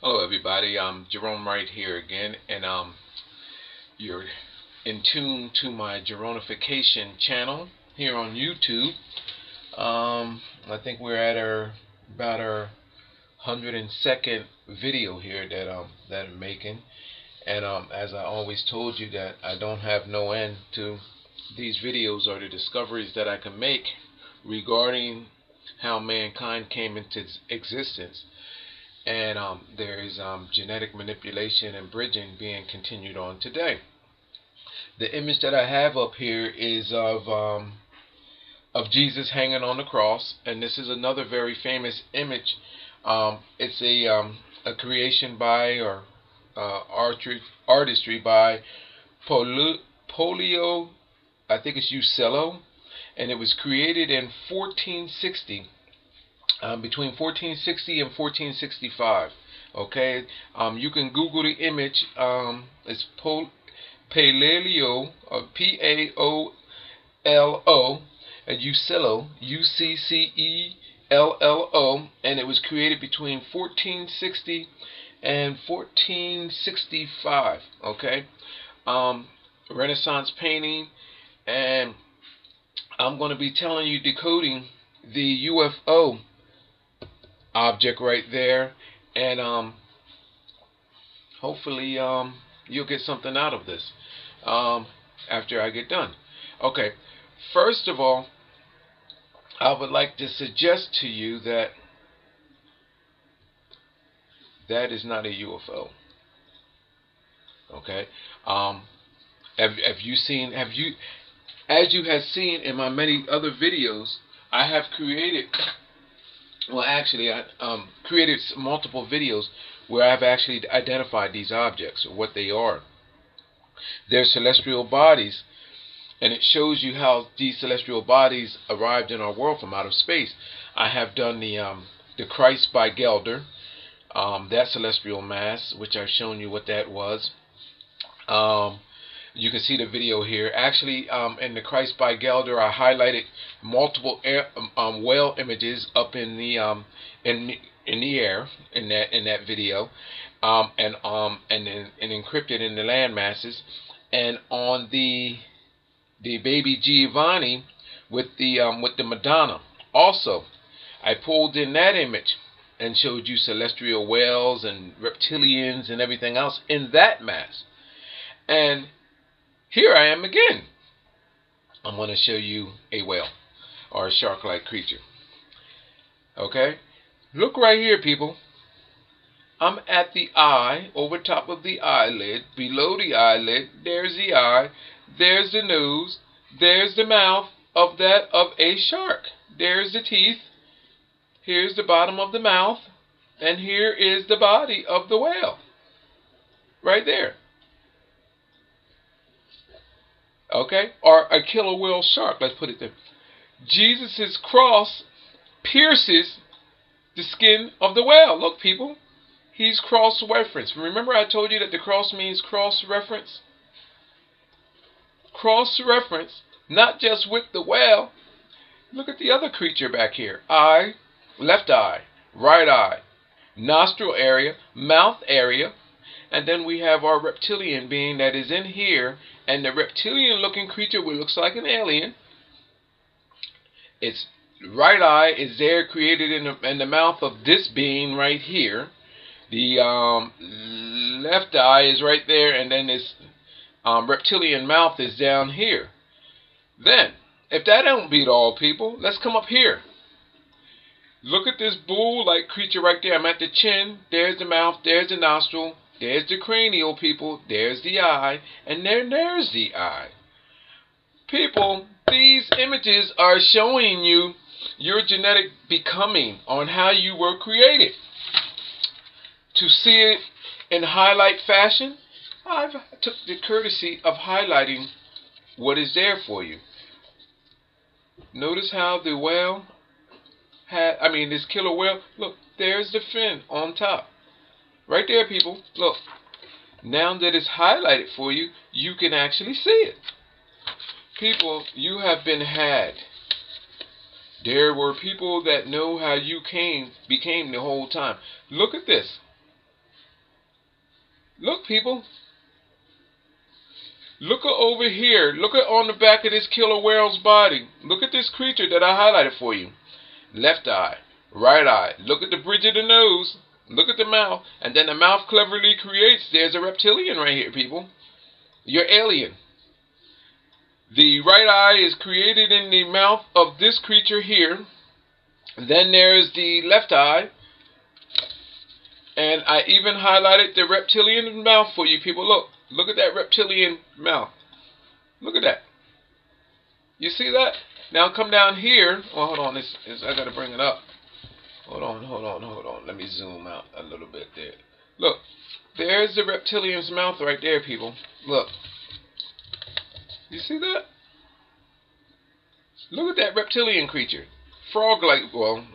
Hello everybody, Jerome Wright here again, and you're in tune to my Geronification channel here on YouTube. I think we're at about our 102nd video here that I'm making, and as I always told you that I don't have no end to these videos or the discoveries that I can make regarding how mankind came into existence. And there is genetic manipulation and bridging being continued on today. The image that I have up here is of Jesus hanging on the cross, and this is another very famous image. It's a creation by or artistry by Paolo, I think it's Uccello, and it was created in 1460. Between 1460 and 1465. Okay, you can Google the image. It's Paolo, Paolo, and Uccello, Uccello, and it was created between 1460 and 1465. Okay, Renaissance painting, and I'm going to be telling you, decoding the UFO object right there, and hopefully you'll get something out of this after I get done. Okay, first of all, I would like to suggest to you that that is not a UFO. Okay, have you seen? As you have seen in my many other videos, I have created. Well, actually, I created multiple videos where I've actually identified these objects, or what they are. They're celestial bodies, and it shows you how these celestial bodies arrived in our world from outer space. I have done the Christ by Gelder, that celestial mass, which I've shown you what that was. You can see the video here. Actually, in the Christ by Gelder, I highlighted multiple whale images up in the air in that video, and encrypted in the land masses, and on the baby Giovanni with the Madonna. Also, I pulled in that image and showed you celestial whales and reptilians and everything else in that mass. And here I am again. I'm going to show you a whale or a shark-like creature. Okay? Look right here, people. I'm at the eye, over top of the eyelid, below the eyelid. There's the eye, there's the nose, there's the mouth of a shark. There's the teeth. Here's the bottom of the mouth, and here is the body of the whale. Right there. Okay, or a killer whale shark, let's put it there. Jesus' cross pierces the skin of the whale. Look, people, he's cross-referenced. Remember I told you that the cross means cross-reference? Cross-reference, not just with the whale. Look at the other creature back here. Eye, left eye, right eye, nostril area, mouth area. And then we have our reptilian being that is in here. And the reptilian-looking creature, which looks like an alien, its right eye is there, created in the mouth of this being right here. The left eye is right there, and then this reptilian mouth is down here. Then, if that don't beat all, people, let's come up here. Look at this bull-like creature right there. I'm at the chin. There's the mouth. There's the nostril. There's the cranial, people. There's the eye. And then there's the eye. People, these images are showing you your genetic becoming on how you were created. To see it in highlight fashion, I took the courtesy of highlighting what is there for you. Notice how the whale this killer whale, look, there's the fin on top. Right there, people. Look. Now that it's highlighted for you, you can actually see it. People, you have been had. There were people that know how you became the whole time. Look at this. Look, people. Look over here. Look at on the back of this killer whale's body. Look at this creature that I highlighted for you. Left eye, right eye. Look at the bridge of the nose. Look at the mouth. And then the mouth cleverly creates. There's a reptilian right here, people. You're alien. The right eye is created in the mouth of this creature here. Then there's the left eye. And I even highlighted the reptilian mouth for you people. Look. Look at that reptilian mouth. Look at that. You see that? Now come down here. Well, hold on. I got to bring it up. Hold on. Let me zoom out a little bit there. Look. There's the reptilian's mouth right there, people. Look. You see that? Look at that reptilian creature. Frog-like, well,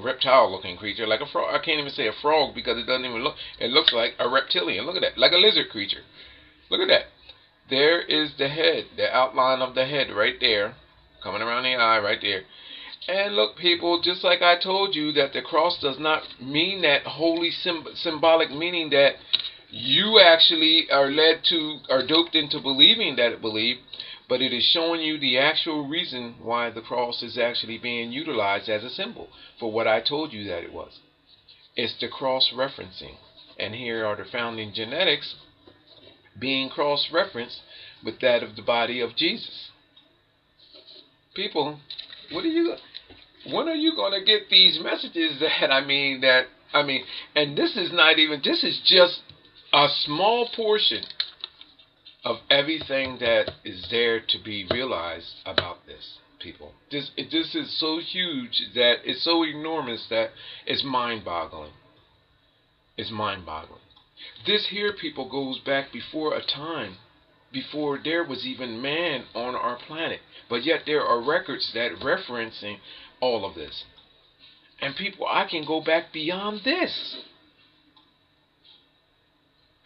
reptile-looking creature, like a frog. I can't even say a frog because it doesn't even look. It looks like a reptilian. Look at that, like a lizard creature. Look at that. There is the head, the outline of the head right there, coming around the eye right there. And look, people, just like I told you, that the cross does not mean that holy symbolic meaning that you actually are led to, are doped into believing that it believed. But it is showing you the actual reason why the cross is actually being utilized as a symbol for what I told you that it was. It's the cross-referencing. And here are the founding genetics being cross-referenced with that of the body of Jesus. People, when are you going to get these messages that, and this is just a small portion of everything that is there to be realized about this, people. This is so huge, that it's so enormous that it's mind-boggling. It's mind-boggling. This here, people, goes back before a time before there was even man on our planet. But yet there are records that referencing all of this. And people, I can go back beyond this.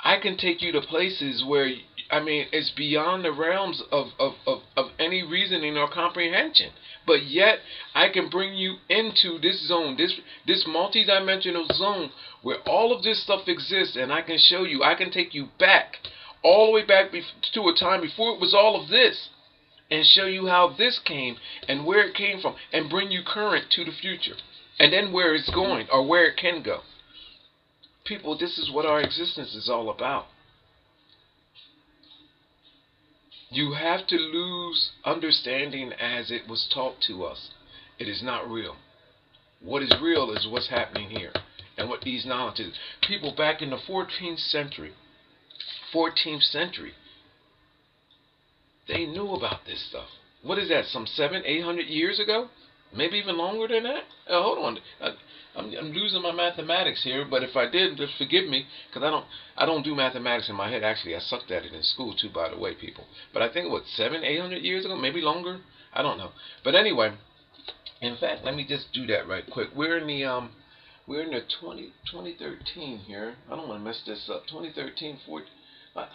I can take you to places where, it's beyond the realms of any reasoning or comprehension. But yet, I can bring you into this zone, this multidimensional zone where all of this stuff exists, and I can show you, I can take you back, all the way back to a time before it was all of this, and show you how this came and where it came from, and bring you current to the future, and then where it's going or where it can go. People, this is what our existence is all about. You have to lose understanding as it was taught to us. It is not real. What is real is what's happening here and what these knowledges. People back in the 14th century, they knew about this stuff. What is that, some 700-800 years ago? Maybe even longer than that? Hold on. I'm losing my mathematics here, but if I did, just forgive me, because I don't do mathematics in my head. Actually, I sucked at it in school too, by the way, people. But I think, what, 700-800 years ago? Maybe longer? I don't know. But anyway, in fact, let me just do that right quick. We're in the 2013 here. I don't want to mess this up. 2013, 14.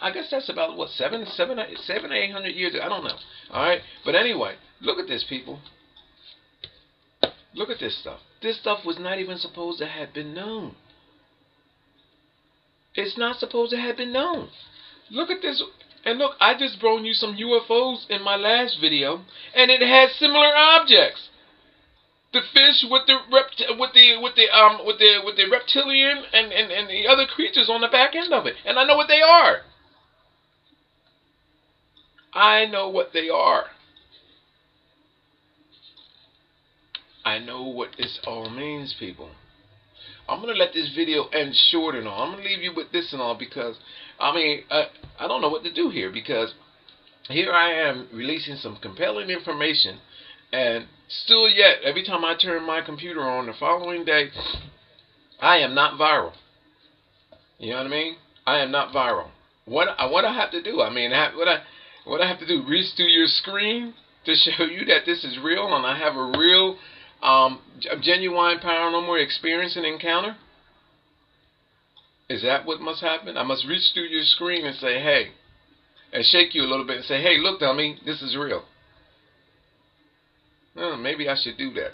I guess that's about, what, 700, 800 years ago? I don't know. All right? But anyway, look at this, people. Look at this stuff. This stuff was not even supposed to have been known. It's not supposed to have been known. Look at this. And look, I just brought you some UFOs in my last video, and it has similar objects. The fish with the reptilian and the other creatures on the back end of it. And I know what they are. I know what they are. I know what this all means, people. I'm going to let this video end short and all. I'm going to leave you with this and all because, I don't know what to do here, because here I am releasing some compelling information, and still yet, every time I turn my computer on the following day, I am not viral. You know what I mean? I am not viral. What I have to do? What I have to do? Reach through your screen to show you that this is real and I have a real genuine paranormal experience and encounter? Is that what must happen? I must reach through your screen and say, hey, and shake you a little bit and say, hey, look, dummy, this is real. Maybe I should do that.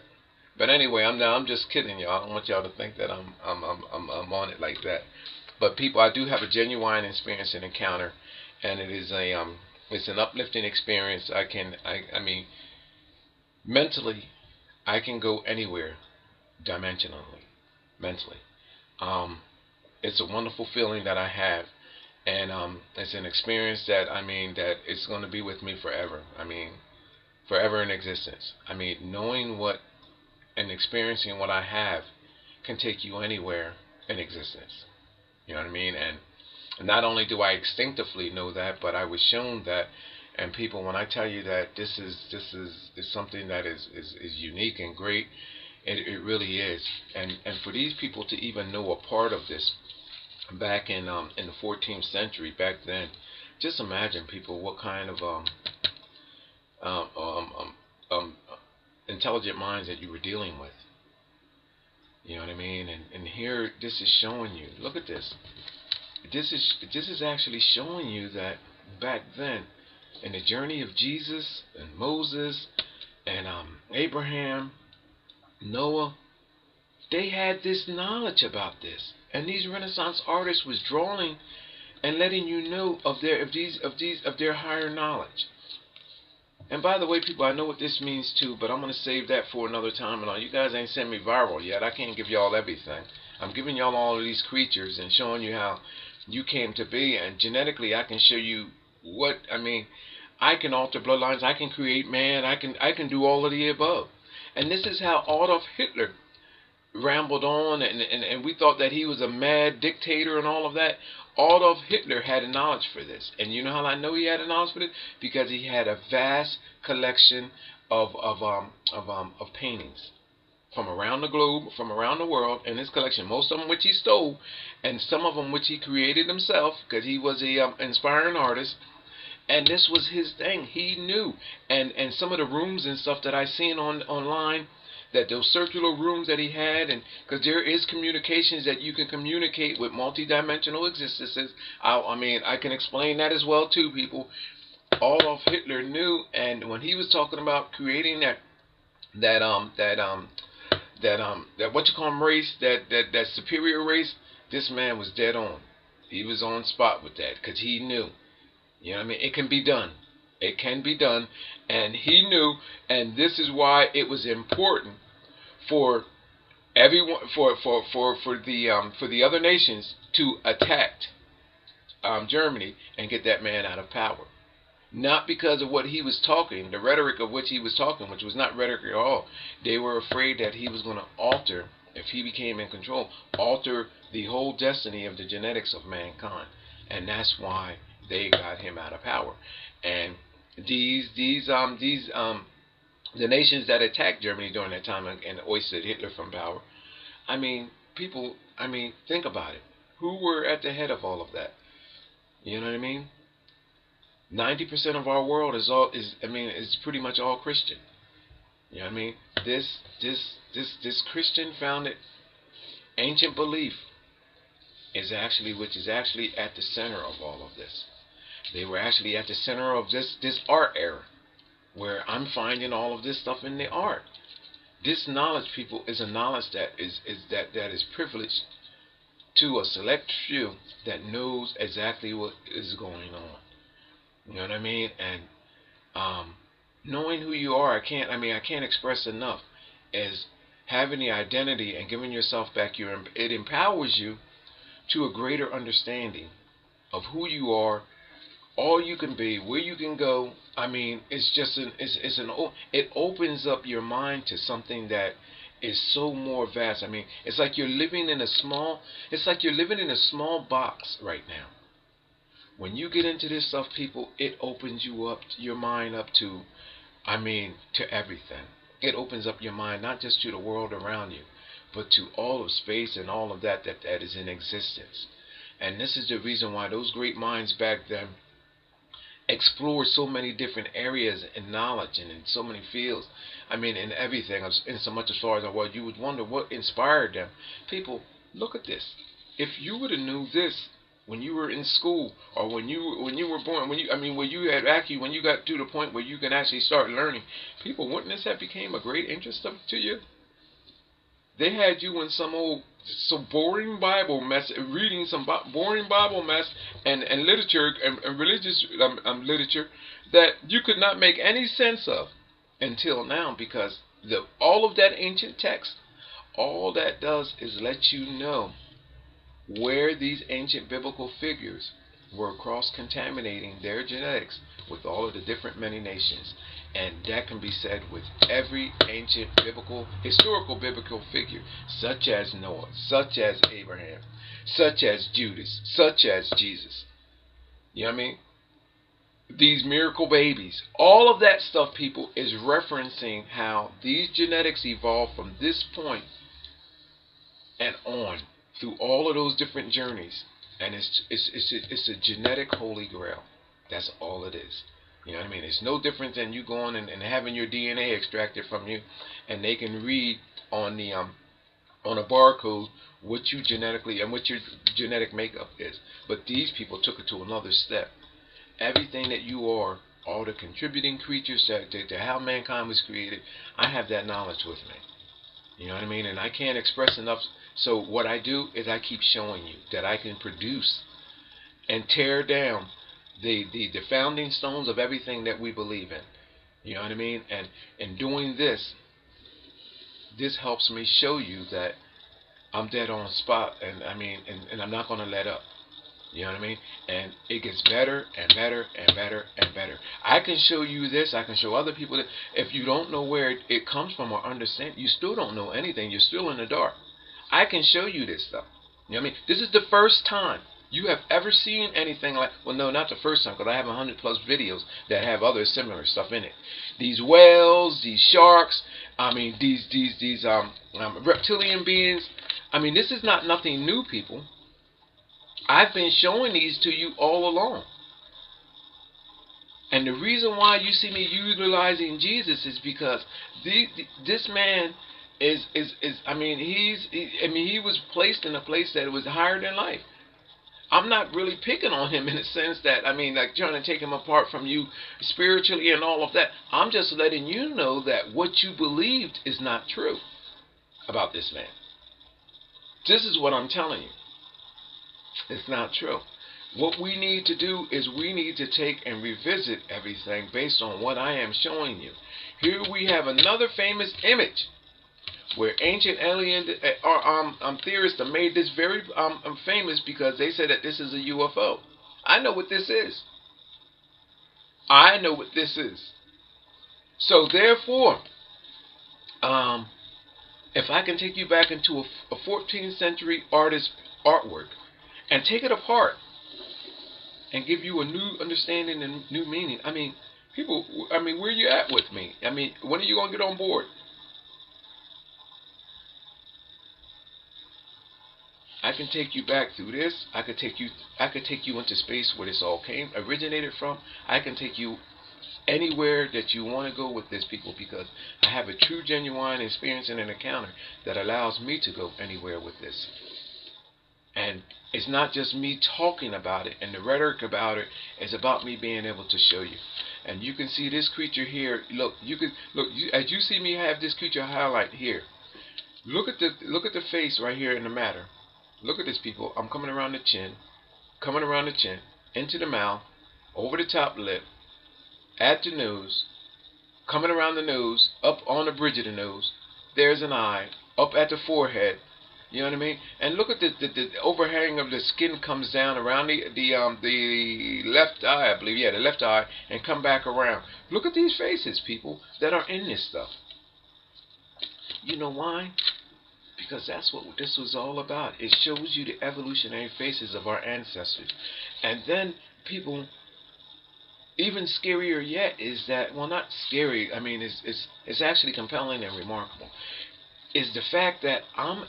But anyway, I'm just kidding y'all. I don't want y'all to think that I'm on it like that. But people, I do have a genuine experience and encounter, and it is a it's an uplifting experience. I mean, mentally, I can go anywhere, dimensionally, mentally. Um, it's a wonderful feeling that I have, and it's an experience that that it's going to be with me forever. I mean, forever in existence. I mean, knowing what and experiencing what I have can take you anywhere in existence. You know what I mean? And not only do I instinctively know that, but I was shown that. And people, when I tell you that this is something that is unique and great, it really is. And for these people to even know a part of this back in the 14th century, back then, just imagine, people, what kind of um, um, um, um, intelligent minds that you were dealing with. You know what I mean? And here, this is showing you. Look at this. This is actually showing you that back then, in the journey of Jesus and Moses and Abraham, Noah, they had this knowledge about this, and these Renaissance artists was drawing and letting you know of their higher knowledge. And by the way, people, I know what this means too, but I'm going to save that for another time. And all, you guys ain't sent me viral yet. I can't give y'all everything. I'm giving y'all all of these creatures and showing you how you came to be. And genetically, I can show you what, I can alter bloodlines. I can create man. I can do all of the above. And this is how Adolf Hitler rambled on, and we thought that he was a mad dictator and all of that. Adolf Hitler had a knowledge for this. And you know how I know he had a knowledge for this? Because he had a vast collection of paintings from around the globe, from around the world, in his collection. Most of them which he stole, and some of them which he created himself, because he was a inspiring artist. And this was his thing. He knew. And some of the rooms and stuff that I seen online, that those circular rooms that he had, and because there is communications that you can communicate with multidimensional existences. I can explain that as well too, people. Adolf Hitler knew, and when he was talking about creating that what you call race, that superior race, this man was dead on. He was on spot with that, because he knew. You know what I mean? It can be done. It can be done, and he knew, and this is why it was important for everyone, for the other nations to attack Germany and get that man out of power. Not because of what he was talking, the rhetoric of which he was talking, which was not rhetoric at all. They were afraid that he was going to alter, if he became in control, alter the whole destiny of the genetics of mankind, and that's why they got him out of power. And the nations that attacked Germany during that time and ousted Hitler from power, people, think about it. Who were at the head of all of that? You know what I mean? 90% of our world is pretty much all Christian. You know what I mean? This Christian founded ancient belief which is actually at the center of all of this. They were actually at the center of this art era, where I'm finding all of this stuff in the art. This knowledge, people, is a knowledge that is privileged to a select few that knows exactly what is going on. You know what I mean? And knowing who you are, I can't express enough, as having the identity and giving yourself back it empowers you to a greater understanding of who you are, all you can be, where you can go. It opens up your mind to something that is so more vast. It's like you're living in a small box right now. When you get into this stuff, people, it opens your mind up to everything. It opens up your mind not just to the world around you, but to all of space and all of that is in existence. And this is the reason why those great minds back then explored so many different areas in knowledge and in so many fields. In everything, in so much as far as the world, you would wonder what inspired them. People, look at this. If you would have knew this when you were in school, or when you were born, when you got to the point where you can actually start learning, people, wouldn't this have became a great interest to you? They had you in some old boring Bible mess, reading some boring Bible mess and literature and religious literature that you could not make any sense of until now, because all of that ancient text, all that does is let you know where these ancient biblical figures were cross-contaminating their genetics with all of the different many nations. And that can be said with every ancient historical biblical figure, such as Noah, such as Abraham, such as Judas, such as Jesus. You know what I mean? These miracle babies. All of that stuff, people, is referencing how these genetics evolved from this point and on through all of those different journeys. And it's a genetic holy grail. That's all it is. You know what I mean? It's no different than you going and having your DNA extracted from you, and they can read on the on a barcode what you genetically and what your genetic makeup is. But these people took it to another step. Everything that you are, all the contributing creatures to how mankind was created, I have that knowledge with me. You know what I mean? And I can't express enough. So what I do is I keep showing you that I can produce and tear down the founding stones of everything that we believe in. You know what I mean? And in doing this helps me show you that I'm dead on spot, and I mean, and I'm not going to let up. You know what I mean? And it gets better and better and better and better. I can show you this. I can show other people that. If you don't know where it comes from or understand, you still don't know anything. You're still in the dark. I can show you this stuff. You know what I mean? This is the first time you have ever seen anything like, well, no, not the first time, because I have 100+ videos that have other similar stuff in it. These whales, these sharks, I mean, these reptilian beings. I mean, this is not nothing new, people. I've been showing these to you all along. And the reason why you see me utilizing Jesus is because this man he was placed in a place that was higher than life. I'm not really picking on him in the sense that, I mean, like trying to take him apart from you spiritually and all of that. I'm just letting you know that what you believed is not true about this man. This is what I'm telling you. It's not true. What we need to do is we need to take and revisit everything based on what I am showing you. Here we have another famous image where ancient alien theorists have made this very famous because they said that this is a UFO. I know what this is. I know what this is. So therefore, if I can take you back into a 14th century artist's artwork and take it apart and give you a new understanding and new meaning, I mean, people, I mean, where you at with me? I mean, when are you going to get on board? I can take you back through this. I could take you into space where this all originated from. I can take you anywhere that you want to go with this, people, because I have a true, genuine experience and an encounter that allows me to go anywhere with this. And it's not just me talking about it and the rhetoric about it. It's about me being able to show you. And you can see this creature here. Look, as you see me have this creature highlight here. Look at the face right here in the matter. Look at this, people. I'm coming around the chin, into the mouth, over the top lip, at the nose, coming around the nose, up on the bridge of the nose. There's an eye, up at the forehead. You know what I mean? And look at the overhang of the skin comes down around the left eye, I believe. Yeah, the left eye, and come back around. Look at these faces, people, that are in this stuff. You know why? Because that's what this was all about. It shows you the evolutionary faces of our ancestors. And then, people, even scarier yet is that, well, not scary, I mean, it's actually compelling and remarkable, is the fact that I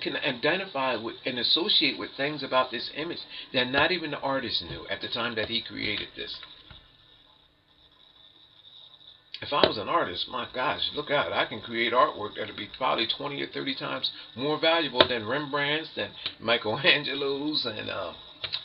can identify with and associate with things about this image that not even the artist knew at the time that he created this. If I was an artist, my gosh, look out, I can create artwork that'll be probably 20 or 30 times more valuable than Rembrandt's, than Michelangelo's, and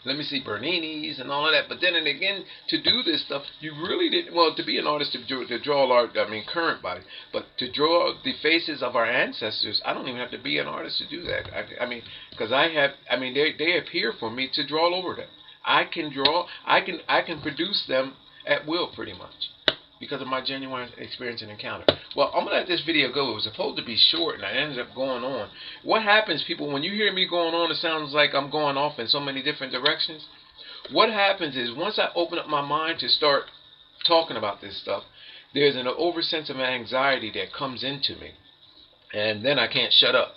let me see, Bernini's and all of that. But then and again, to do this stuff, you really didn't, well, to be an artist, to draw art, I mean, current body, but to draw the faces of our ancestors, I don't even have to be an artist to do that. I mean, because they appear for me to draw over them. I can draw, I can produce them at will, pretty much, because of my genuine experience and encounter. Well, I'm going to let this video go. It was supposed to be short, and I ended up going on. What happens, people, when you hear me going on, it sounds like I'm going off in so many different directions. What happens is, once I open up my mind to start talking about this stuff, there's an over sense of anxiety that comes into me, and then I can't shut up.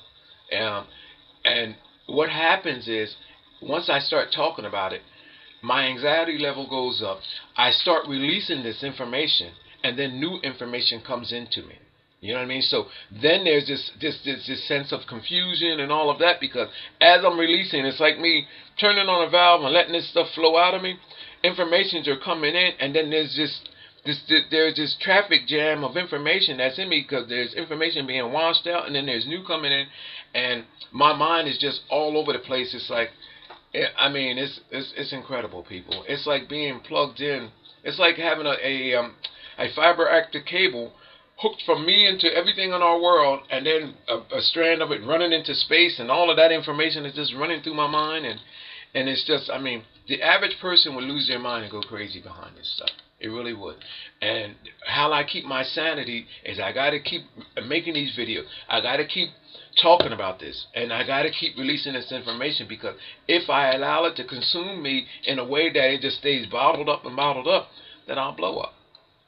And what happens is, once I start talking about it, my anxiety level goes up. I start releasing this information, and then new information comes into me. You know what I mean? So then there's this sense of confusion and all of that, because as I'm releasing, it's like me turning on a valve and letting this stuff flow out of me. Informations are coming in, and then there's this traffic jam of information that's in me, because there's information being washed out, and then there's new coming in, and my mind is just all over the place. It's like, I mean, it's incredible, people. It's like being plugged in. It's like having a fiber optic cable hooked from me into everything in our world, and then a strand of it running into space, and all of that information is just running through my mind, and it's just, I mean, the average person would lose their mind and go crazy behind this stuff. It really would. And how I keep my sanity is I got to keep making these videos. I got to keep talking about this, and I got to keep releasing this information, because if I allow it to consume me in a way that it just stays bottled up, then I'll blow up.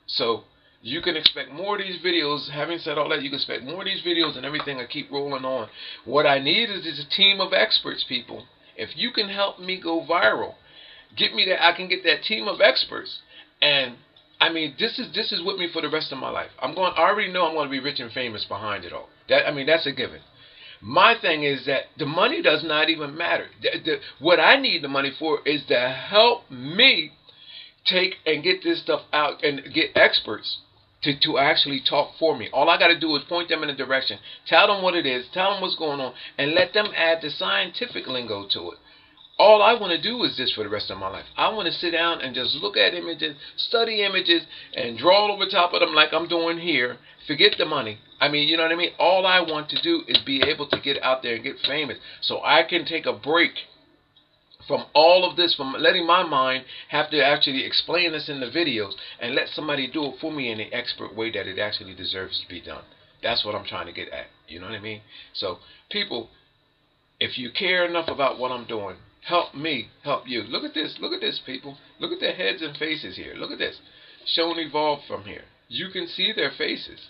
So you can expect more of these videos. Having said all that, you can expect more of these videos and everything. I keep rolling on. What I need is a team of experts, people. If you can help me go viral, get me that, I can get that team of experts. And I mean, this is with me for the rest of my life. I already know I'm going to be rich and famous behind it all. That's a given. My thing is that the money does not even matter. What I need the money for is to help me take and get this stuff out and get experts to actually talk for me. All I got to do is point them in a direction, tell them what it is, tell them what's going on, and let them add the scientific lingo to it. All I want to do is this for the rest of my life. I want to sit down and just look at images, study images, and draw over top of them like I'm doing here. Forget the money. I mean, you know what I mean? All I want to do is be able to get out there and get famous, so I can take a break from all of this, from letting my mind have to actually explain this in the videos, and let somebody do it for me in the expert way that it actually deserves to be done. That's what I'm trying to get at. You know what I mean? So, people, if you care enough about what I'm doing, help me help you. Look at this. Look at this, people. Look at their heads and faces here. Look at this. Shown evolved from here. You can see their faces.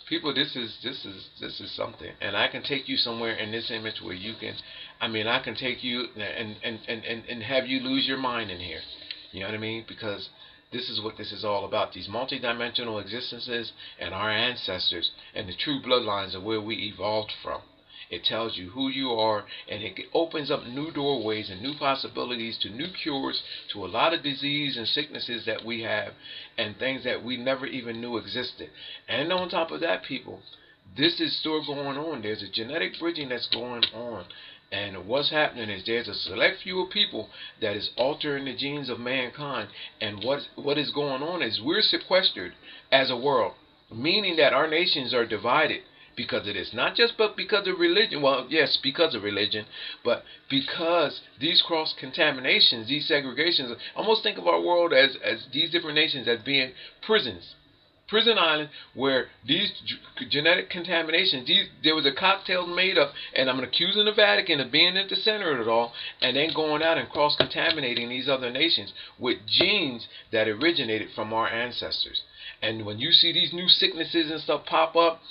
People, this is something, and I can take you somewhere in this image where you can, I can take you and have you lose your mind in here. You know what I mean? Because this is what this is all about. These multidimensional existences and our ancestors and the true bloodlines of where we evolved from. It tells you who you are, and it opens up new doorways and new possibilities to new cures to a lot of disease and sicknesses that we have, and things that we never even knew existed. And on top of that, people, this is still going on. There's a genetic bridging that's going on. And what's happening is there's a select few of people that is altering the genes of mankind. And what is going on is we're sequestered as a world, meaning that our nations are divided. Because of this, not just but because of religion. Well, yes, because of religion, but because these cross contaminations, these segregations. Almost think of our world as these different nations as being prisons, prison island, where these genetic contaminations. There was a cocktail made up, and I'm accusing the Vatican of being at the center of it all, and then going out and cross contaminating these other nations with genes that originated from our ancestors. And when you see these new sicknesses and stuff pop up,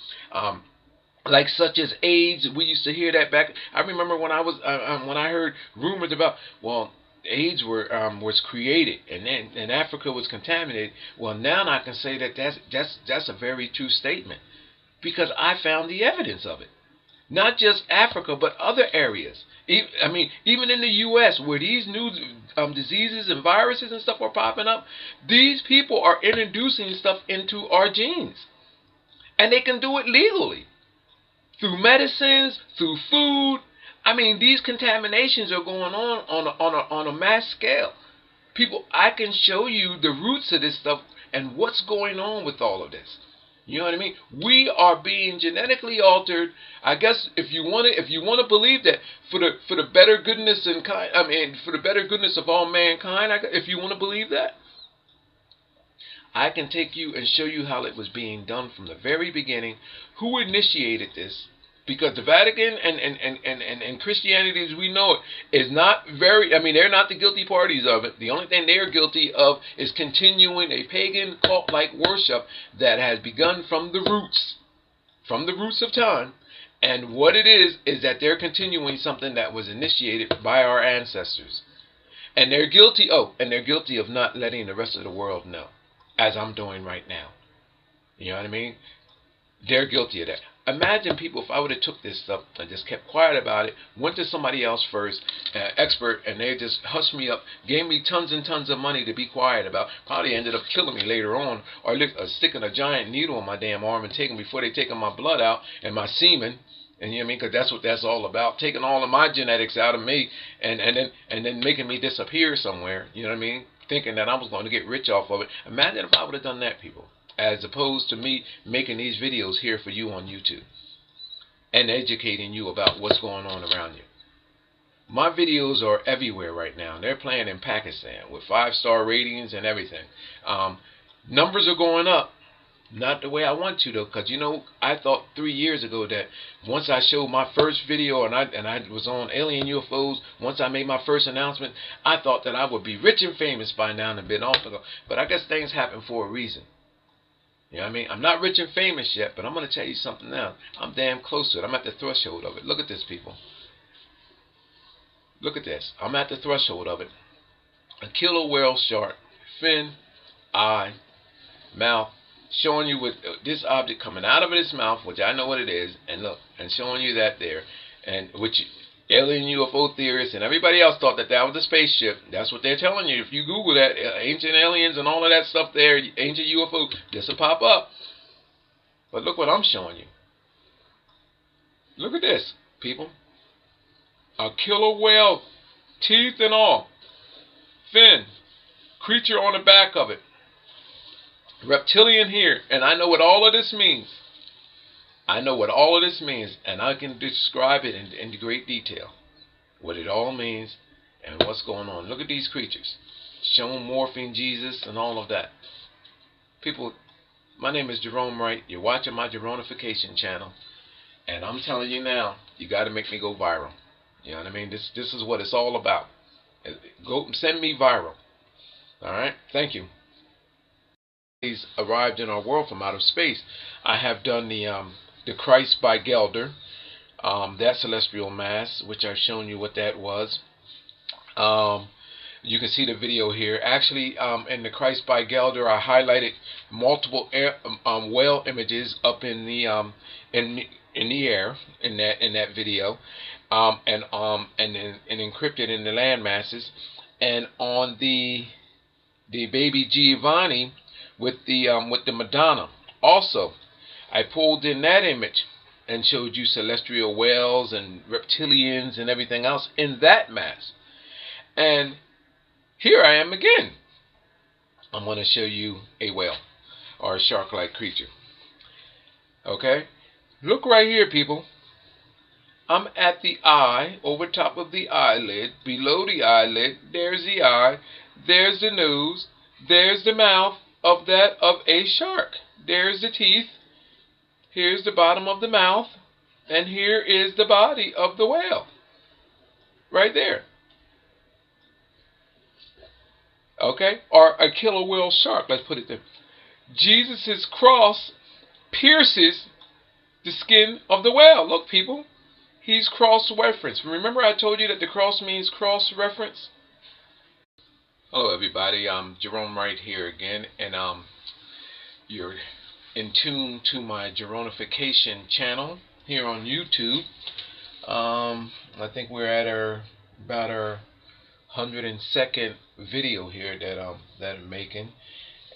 like such as AIDS, we used to hear that back. I remember when I was when I heard rumors about, well, AIDS was created and then Africa was contaminated. Well, now I can say that that's a very true statement, because I found the evidence of it. Not just Africa, but other areas. Even in the U.S., where these new diseases and viruses and stuff are popping up, these people are introducing stuff into our genes, and they can do it legally. Through medicines, through food. I mean, these contaminations are going on a mass scale. People, I can show you the roots of this stuff and what's going on with all of this. You know what I mean? We are being genetically altered. I guess if you want to believe that for the better goodness and kind, I mean, for the better goodness of all mankind, if you want to believe that, I can take you and show you how it was being done from the very beginning, who initiated this. Because the Vatican and Christianity as we know it is not very, I mean, they're not the guilty parties of it. The only thing they're guilty of is continuing a pagan cult-like worship that has begun from the roots of time. And what it is that they're continuing something that was initiated by our ancestors. And they're guilty, and they're guilty of not letting the rest of the world know, as I'm doing right now. You know what I mean? They're guilty of that. Imagine people, if I would have took this stuff and just kept quiet about it, went to somebody else first, expert, and they just hushed me up, gave me tons and tons of money to be quiet about, probably ended up killing me later on, or sticking a giant needle in my damn arm and before they taking my blood out and my semen, and you know what I mean, because that's what that's all about, taking all of my genetics out of me and then making me disappear somewhere, you know what I mean, thinking that I was going to get rich off of it. Imagine if I would have done that, people. As opposed to me making these videos here for you on YouTube and educating you about what's going on around you. My videos are everywhere right now. They're playing in Pakistan with 5-star ratings and everything. Numbers are going up. Not the way I want to, though, because, you know, I thought 3 years ago that once I showed my first video and I was on alien UFOs, once I made my first announcement, I thought that I would be rich and famous by now and been off ago. But I guess things happen for a reason. You know what I mean? I'm not rich and famous yet, but I'm going to tell you something now. I'm damn close to it. I'm at the threshold of it. Look at this, people. Look at this. I'm at the threshold of it. A killer whale shark, fin, eye, mouth, showing you with this object coming out of his mouth, which I know what it is, and look, and showing you that there, and which alien UFO theorists and everybody else thought that was a spaceship. That's what they're telling you. If you Google that, ancient aliens and all of that stuff there, ancient UFO, this will pop up. But look what I'm showing you. Look at this, people. A killer whale, teeth and all, fin, creature on the back of it, reptilian here, and I know what all of this means. I know what all of this means, and I can describe it in great detail. What it all means and what's going on. Look at these creatures. Shown morphing Jesus and all of that. People, my name is Jerome Wright. You're watching my Geronification channel. And I'm telling you now, you got to make me go viral. You know what I mean? This is what it's all about. Go send me viral. Alright? Thank you. He's arrived in our world from out of space. I have done the Christ by Gelder, that celestial mass, which I've shown you what that was. You can see the video here. Actually, in the Christ by Gelder, I highlighted multiple whale images up in the air in that video, and encrypted in the land masses, and on the baby Giovanni with the Madonna also. I pulled in that image and showed you celestial whales and reptilians and everything else in that mass. And here I am again. I'm going to show you a whale or a shark-like creature. Okay? Look right here, people. I'm at the eye, over top of the eyelid, below the eyelid. There's the eye. There's the nose. There's the mouth of a shark. There's the teeth. Here's the bottom of the mouth, and here is the body of the whale. Right there. Okay? Or a killer whale shark, let's put it there. Jesus' cross pierces the skin of the whale. Look, people. He's cross-referenced. Remember I told you that the cross means cross-reference? Hello, everybody. I'm Jerome Wright here again, and you're in tune to my Geronification channel here on YouTube. I think we're at about our 102nd video here that I'm making,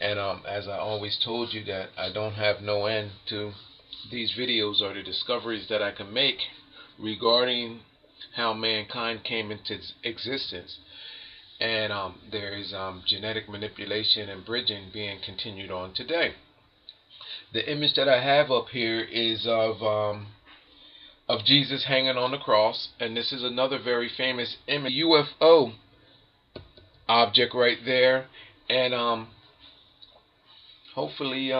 and as I always told you, that I don't have no end to these videos or the discoveries that I can make regarding how mankind came into existence. And there is genetic manipulation and bridging being continued on today. The image that I have up here is of Jesus hanging on the cross, and this is another very famous image, UFO object right there, and hopefully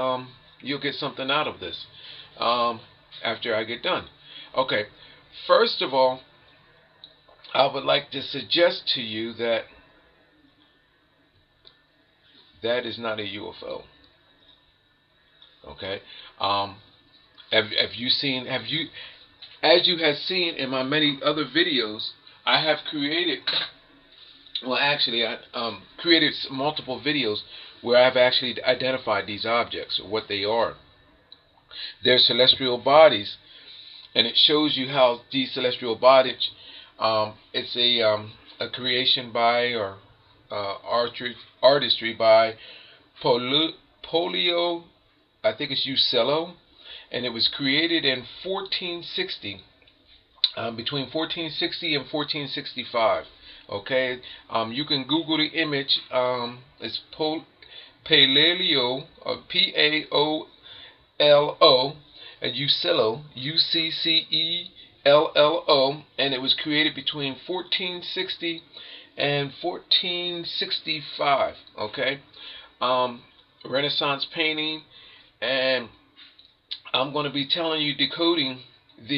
you'll get something out of this after I get done. Okay, first of all, I would like to suggest to you that that is not a UFO. Okay, have you seen? As you have seen in my many other videos, I have created. Well, actually, I created multiple videos where I've actually identified these objects, or what they are. They're celestial bodies, and it shows you how these celestial bodies, it's a creation by, or artistry by Paolo, I think it's Uccello, and it was created in 1460, between 1460 and 1465. Okay, you can Google the image. It's Paolo, Paolo, and Uccello, Uccello, and it was created between 1460 and 1465. Okay, Renaissance painting, and I'm going to be telling you, decoding the